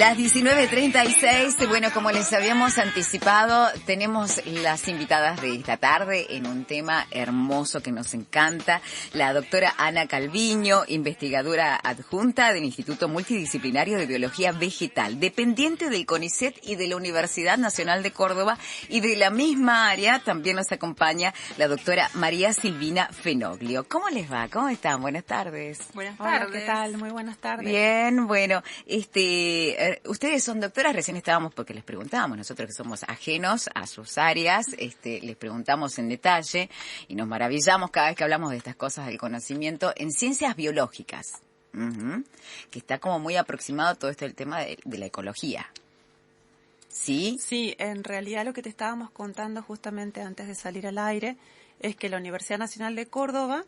Las 19:36, bueno, como les habíamos anticipado, tenemos las invitadas de esta tarde en un tema hermoso que nos encanta. La doctora Ana Calviño, investigadora adjunta del Instituto Multidisciplinario de Biología Vegetal, dependiente del CONICET y de la Universidad Nacional de Córdoba, y de la misma área también nos acompaña la doctora María Silvina Fenoglio. ¿Cómo les va? ¿Cómo están? Buenas tardes. Buenas tardes. Hola, ¿qué tal? Muy buenas tardes. Bien, bueno, ustedes son doctoras, recién estábamos porque les preguntábamos, nosotros que somos ajenos a sus áreas, les preguntamos en detalle y nos maravillamos cada vez que hablamos de estas cosas del conocimiento en ciencias biológicas, que está como muy aproximado todo esto del tema de la ecología. ¿Sí? Sí, en realidad lo que te estábamos contando justamente antes de salir al aire es que la Universidad Nacional de Córdoba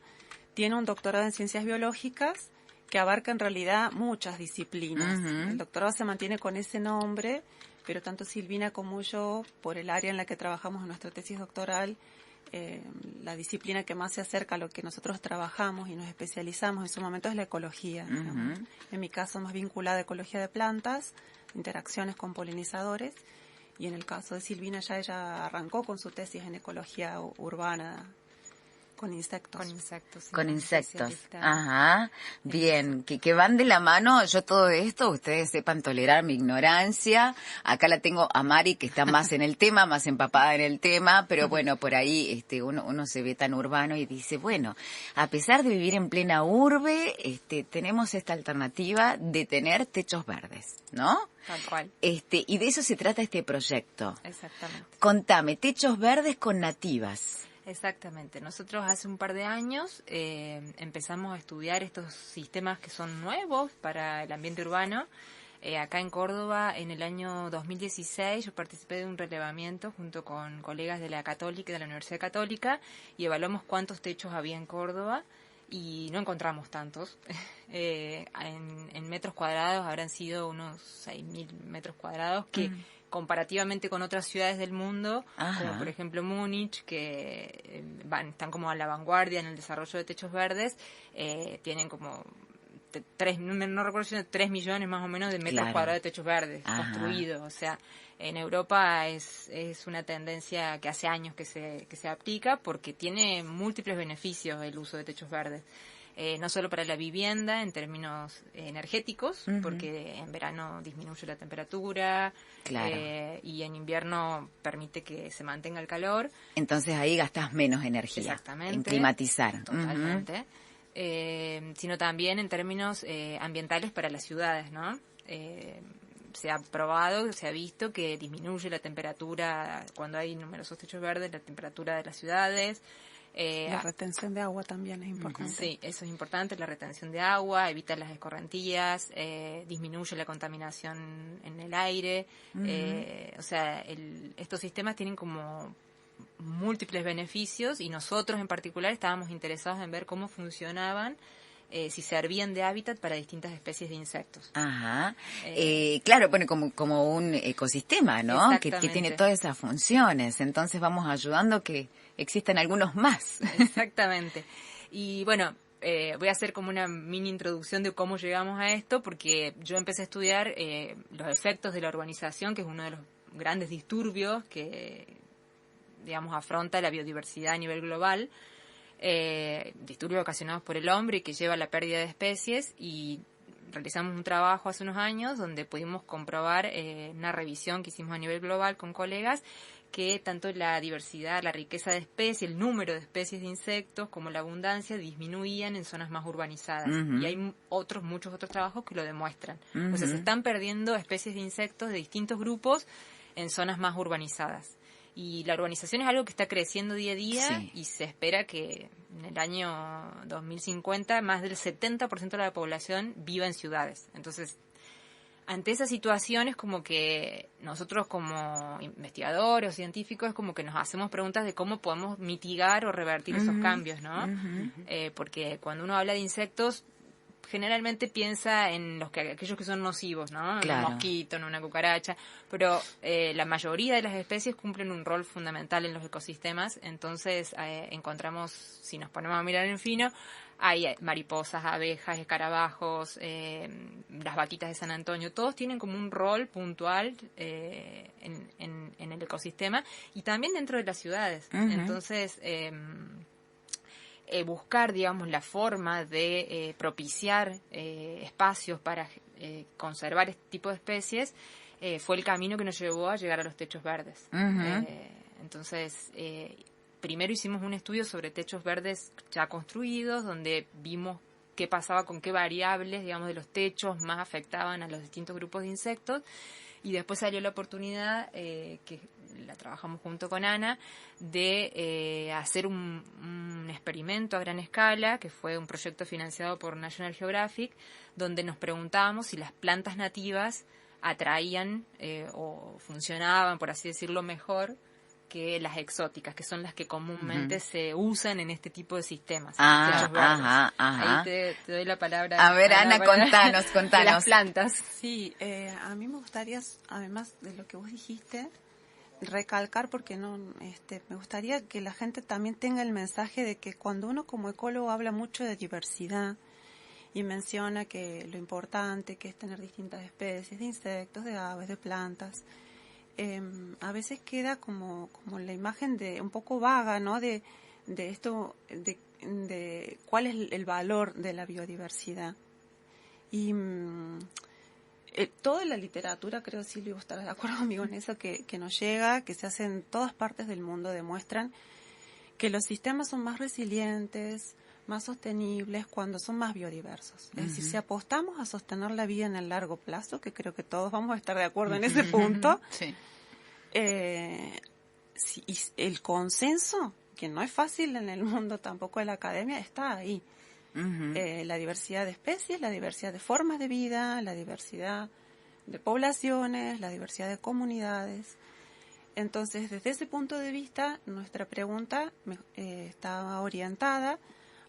tiene un doctorado en ciencias biológicas que abarca en realidad muchas disciplinas. El doctorado se mantiene con ese nombre, pero tanto Silvina como yo, por el área en la que trabajamos en nuestra tesis doctoral, la disciplina que más se acerca a lo que nosotros trabajamos y nos especializamos en su momento es la ecología. En mi caso más vinculada a ecología de plantas, interacciones con polinizadores, y en el caso de Silvina ya ella arrancó con su tesis en ecología urbana, con insectos. Con insectos. Sí, con insectos. Ajá. Bien, que van de la mano. Yo todo esto, ustedes sepan tolerar mi ignorancia. Acá la tengo a Mari, que está más en el tema, más empapada en el tema, pero bueno, por ahí uno se ve tan urbano y dice, bueno, a pesar de vivir en plena urbe, tenemos esta alternativa de tener techos verdes, ¿no? Tal cual. Y de eso se trata este proyecto. Exactamente. Contame, techos verdes con nativas. Exactamente. Nosotros hace un par de años empezamos a estudiar estos sistemas que son nuevos para el ambiente urbano. Acá en Córdoba, en el año 2016, yo participé de un relevamiento junto con colegas de la Católica, de la Universidad Católica, y evaluamos cuántos techos había en Córdoba y no encontramos tantos. En metros cuadrados habrán sido unos 6.000 metros cuadrados que comparativamente con otras ciudades del mundo, como por ejemplo Múnich, que están como a la vanguardia en el desarrollo de techos verdes, tienen como no recuerdo si 3 millones más o menos de metros cuadrados de techos verdes construidos. O sea, en Europa es una tendencia que hace años que se aplica porque tiene múltiples beneficios el uso de techos verdes. No solo para la vivienda en términos energéticos, porque en verano disminuye la temperatura, y en invierno permite que se mantenga el calor. Entonces ahí gastas menos energía. Exactamente. En climatizar. Totalmente. Sino también en términos ambientales para las ciudades, ¿no? Se ha probado, se ha visto que disminuye la temperatura cuando hay numerosos techos verdes, la temperatura de las ciudades. La retención de agua también es importante. Sí, eso es importante, la retención de agua, evita las escorrentías, disminuye la contaminación en el aire. O sea, estos sistemas tienen como múltiples beneficios y nosotros en particular estábamos interesados en ver cómo funcionaban, si servían de hábitat para distintas especies de insectos. Ajá. Claro, bueno, como un ecosistema, ¿no? Que tiene todas esas funciones. Entonces vamos ayudando que existan algunos más. Exactamente. Y bueno, voy a hacer como una mini introducción de cómo llegamos a esto, porque yo empecé a estudiar los efectos de la urbanización, que es uno de los grandes disturbios que, digamos, afronta la biodiversidad a nivel global. Disturbios ocasionados por el hombre y que lleva a la pérdida de especies, y realizamos un trabajo hace unos años donde pudimos comprobar una revisión que hicimos a nivel global con colegas, que tanto la diversidad, la riqueza de especies, el número de especies de insectos como la abundancia disminuían en zonas más urbanizadas. Y hay muchos otros trabajos que lo demuestran. O sea, se están perdiendo especies de insectos de distintos grupos en zonas más urbanizadas. Y la urbanización es algo que está creciendo día a día, y se espera que en el año 2050 más del 70% de la población viva en ciudades. Entonces, ante esa situación es como que nosotros como investigadores o científicos es como que nos hacemos preguntas de cómo podemos mitigar o revertir esos cambios, ¿no? Porque cuando uno habla de insectos, generalmente piensa en aquellos que son nocivos, ¿no? Claro. Un mosquito, en una cucaracha, pero la mayoría de las especies cumplen un rol fundamental en los ecosistemas, entonces encontramos, si nos ponemos a mirar en fino, hay mariposas, abejas, escarabajos, las vaquitas de San Antonio, todos tienen como un rol puntual en el ecosistema y también dentro de las ciudades. Uh-huh. Entonces, buscar, digamos, la forma de propiciar espacios para conservar este tipo de especies fue el camino que nos llevó a llegar a los techos verdes. Uh-huh. Entonces, primero hicimos un estudio sobre techos verdes ya construidos, donde vimos qué pasaba con qué variables, digamos, de los techos más afectaban a los distintos grupos de insectos. Y después salió la oportunidad, que la trabajamos junto con Ana, de hacer un experimento a gran escala, que fue un proyecto financiado por National Geographic, donde nos preguntábamos si las plantas nativas atraían o funcionaban, por así decirlo, mejor que las exóticas, que son las que comúnmente se usan en este tipo de sistemas. Ajá. Ahí te doy la palabra. A ver, Ana, contanos. De las plantas. Sí, a mí me gustaría, además de lo que vos dijiste, recalcar, porque me gustaría que la gente también tenga el mensaje de que cuando uno como ecólogo habla mucho de diversidad y menciona que lo importante que es tener distintas especies de insectos, de aves, de plantas, a veces queda como la imagen de un poco vaga, ¿no? De esto, de cuál es el valor de la biodiversidad. Y toda la literatura, creo, Silvio, estarás de acuerdo conmigo en eso, que nos llega, que se hace en todas partes del mundo, demuestran que los sistemas son más resilientes, más sostenibles cuando son más biodiversos. Es decir, si apostamos a sostener la vida en el largo plazo, que creo que todos vamos a estar de acuerdo en ese punto, sí. Y el consenso, que no es fácil en el mundo tampoco de la academia, está ahí. Uh-huh. La diversidad de especies, la diversidad de formas de vida, la diversidad de poblaciones, la diversidad de comunidades. Entonces, desde ese punto de vista, nuestra pregunta estaba orientada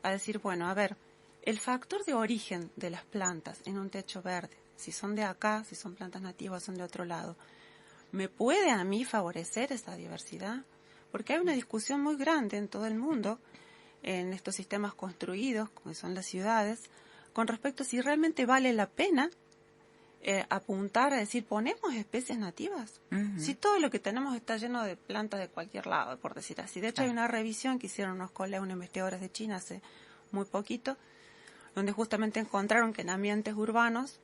a decir, bueno, a ver, el factor de origen de las plantas en un techo verde, si son de acá, si son plantas nativas, son de otro lado, ¿me puede a mí favorecer esa diversidad? Porque hay una discusión muy grande en todo el mundo, en estos sistemas construidos, como son las ciudades, con respecto a si realmente vale la pena apuntar a decir, ponemos especies nativas. Uh-huh. Si todo lo que tenemos está lleno de plantas de cualquier lado, por decir así. De hecho, hay una revisión que hicieron unos investigadores de China hace muy poquito, donde justamente encontraron que en ambientes urbanos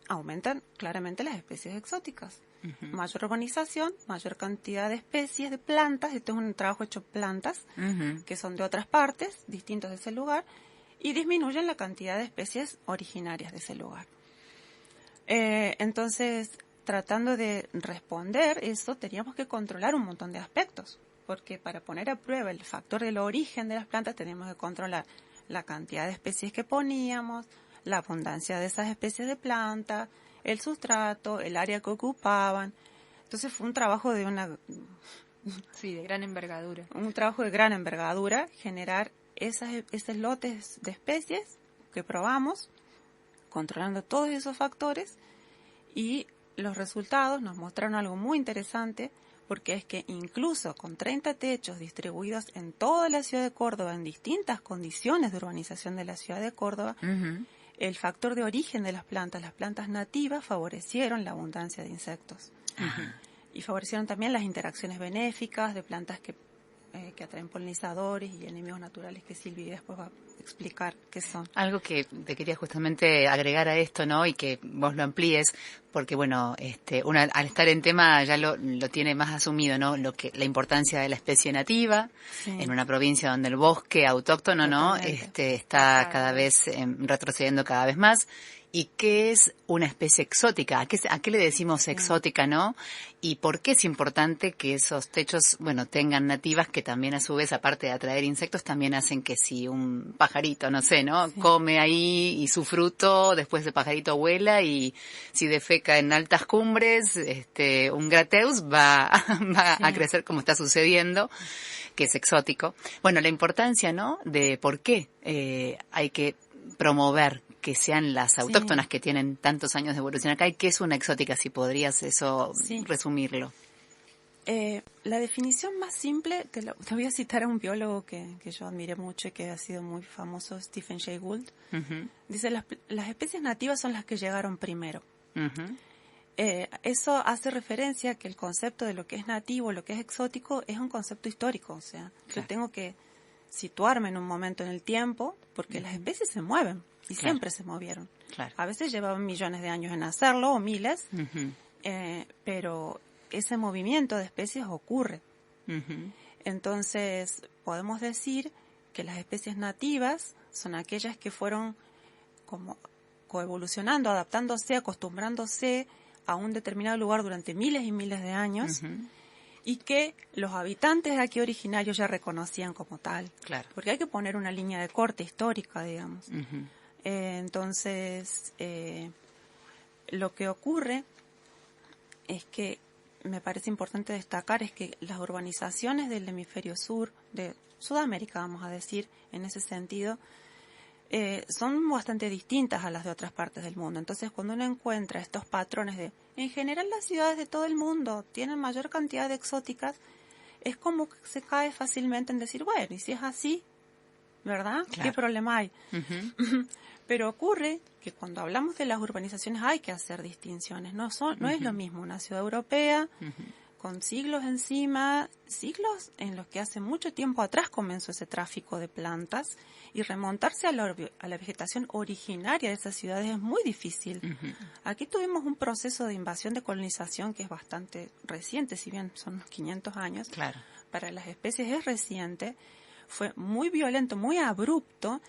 aumentan claramente las especies exóticas. Uh-huh. Mayor urbanización, mayor cantidad de especies de plantas. Esto es un trabajo hecho plantas, uh-huh, que son de otras partes, distintos de ese lugar, y disminuyen la cantidad de especies originarias de ese lugar. Entonces, tratando de responder eso, teníamos que controlar un montón de aspectos, porque para poner a prueba el factor del origen de las plantas tenemos que controlar la cantidad de especies que poníamos, la abundancia de esas especies de planta, el sustrato, el área que ocupaban. Entonces fue un trabajo de de gran envergadura. Un trabajo de gran envergadura, generar esos lotes de especies que probamos, controlando todos esos factores, y los resultados nos mostraron algo muy interesante, porque es que incluso con 30 techos distribuidos en toda la ciudad de Córdoba, en distintas condiciones de urbanización de la ciudad de Córdoba, uh-huh, el factor de origen de las plantas nativas, favorecieron la abundancia de insectos. Uh-huh. Y favorecieron también las interacciones benéficas de plantas que atraen polinizadores y enemigos naturales, que Silvia después va a explicar qué son. Algo que te quería justamente agregar a esto, ¿no? Y que vos lo amplíes, porque bueno, uno al estar en tema ya lo tiene más asumido, ¿no? La importancia de la especie nativa, sí, en una provincia donde el bosque autóctono, ¿no? Está cada vez retrocediendo cada vez más. ¿Y qué es una especie exótica? ¿A qué le decimos exótica, no? ¿Y por qué es importante que esos techos, tengan nativas que también a su vez, aparte de atraer insectos, también hacen que si un pajarito, no sé, ¿no? Sí. Come ahí y su fruto, después el pajarito vuela y si defeca en altas cumbres, un grateus va a crecer como está sucediendo, que es exótico. Bueno, la importancia, ¿no? De por qué hay que promover que sean las autóctonas que tienen tantos años de evolución acá? ¿Y qué es una exótica? Si podrías eso resumirlo. La definición más simple, te voy a citar a un biólogo que yo admiré mucho y que ha sido muy famoso, Stephen Jay Gould. Dice, las especies nativas son las que llegaron primero. Eso hace referencia a que el concepto de lo que es nativo, lo que es exótico, es un concepto histórico. O sea, yo tengo que situarme en un momento en el tiempo, porque las especies se mueven y siempre se movieron. A veces llevaban millones de años en hacerlo, o miles, pero ese movimiento de especies ocurre. Entonces, podemos decir que las especies nativas son aquellas que fueron como coevolucionando, adaptándose, acostumbrándose a un determinado lugar durante miles y miles de años, y que los habitantes de aquí originarios ya reconocían como tal. Porque hay que poner una línea de corte histórica, digamos. Entonces, lo que ocurre es que me parece importante destacar es que las urbanizaciones del hemisferio sur, de Sudamérica, vamos a decir, en ese sentido, son bastante distintas a las de otras partes del mundo. Entonces, cuando uno encuentra estos patrones de, en general las ciudades de todo el mundo tienen mayor cantidad de exóticas, es como que se cae fácilmente en decir, bueno, y si es así, ¿verdad? ¿Qué problema hay? Pero ocurre que cuando hablamos de las urbanizaciones hay que hacer distinciones. No es lo mismo una ciudad europea con siglos encima, siglos en los que hace mucho tiempo atrás comenzó ese tráfico de plantas, y remontarse a la vegetación originaria de esas ciudades es muy difícil. Aquí tuvimos un proceso de invasión de colonización que es bastante reciente, si bien son unos 500 años. Para las especies es reciente, fue muy violento, muy abrupto.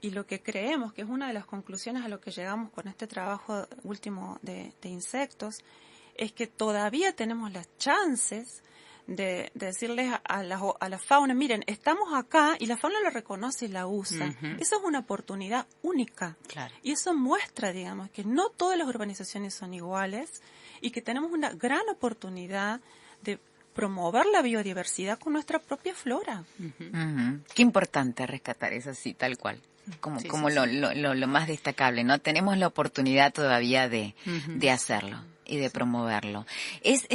Y lo que creemos, que es una de las conclusiones a lo que llegamos con este trabajo último de insectos, es que todavía tenemos las chances de decirles a la fauna, miren, estamos acá, y la fauna lo reconoce y la usa. Eso es una oportunidad única. Y eso muestra, digamos, que no todas las urbanizaciones son iguales y que tenemos una gran oportunidad de promover la biodiversidad con nuestra propia flora. Qué importante rescatar eso así, tal cual. Como lo más destacable, ¿no? Tenemos la oportunidad todavía de hacerlo y de promoverlo.